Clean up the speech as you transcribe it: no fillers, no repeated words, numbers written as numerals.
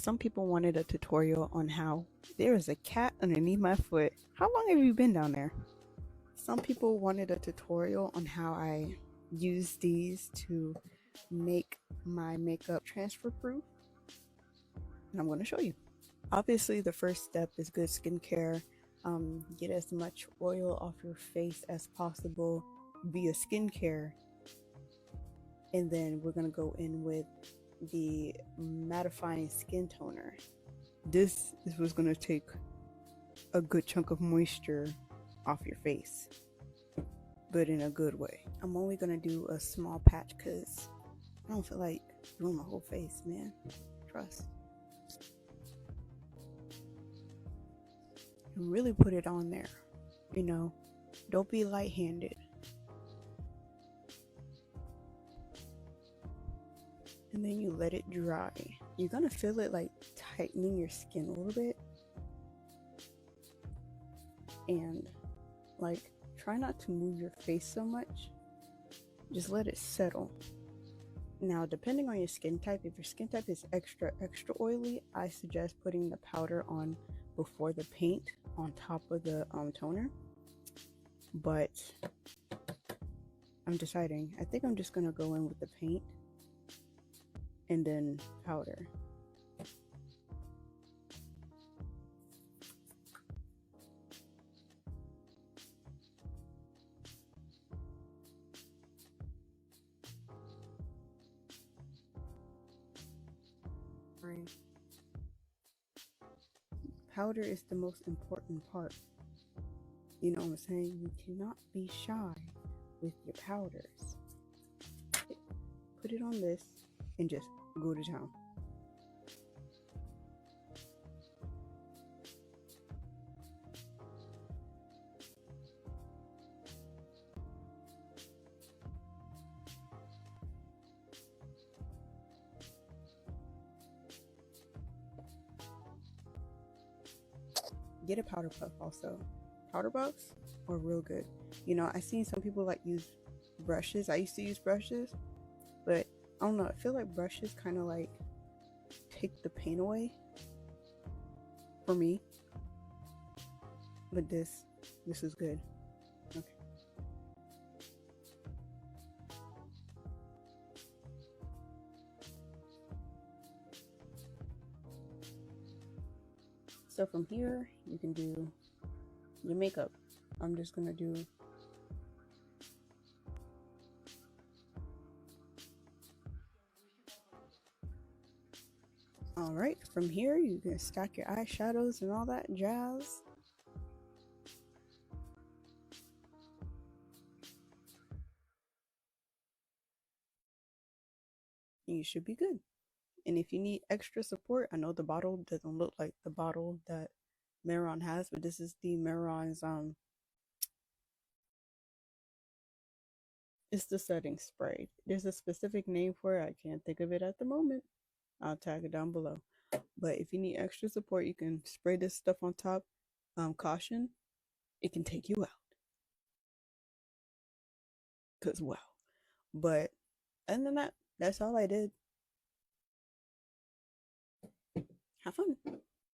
Some people wanted a tutorial on how there is a cat underneath my foot. How long have you been down there? Some people wanted a tutorial on how I use these to make my makeup transfer proof, and I'm going to show you. Obviously, the first step is good skincare. Get as much oil off your face as possible via skincare, and then we're going to go in with the mattifying skin toner. This is what's going to take a good chunk of moisture off your face, but in a good way. I'm only going to do a small patch because I don't feel like doing my whole face, man. Trust. And really put it on there. You know, don't be light-handed. And then you let it dry. You're gonna feel it like tightening your skin a little bit. And like, try not to move your face so much. Just let it settle. Now, depending on your skin type, if your skin type is extra oily, I suggest putting the powder on before the paint on top of the toner. But I'm deciding. I think I'm just gonna go in with the paint and then powder. Powder is the most important part. You know what I'm saying? You cannot be shy with your powders. Put it on this and just go to town. Get a powder puff also. Powder puffs are real good. You know, I've seen some people like use brushes. I used to use brushes, but I don't know. I feel like brushes kind of like take the paint away for me. But this is good. Okay. So from here, you can do your makeup. I'm just gonna do alright, from here you can stack your eyeshadows and all that jazz. You should be good. And if you need extra support, I know the bottle doesn't look like the bottle that Mehron has, but this is the Mehron's it's the setting spray. There's a specific name for it. I can't think of it at the moment. I'll tag it down below. But if you need extra support, you can spray this stuff on top. Caution, it can take you out. Cause wow. But other than that, that's all I did. Have fun.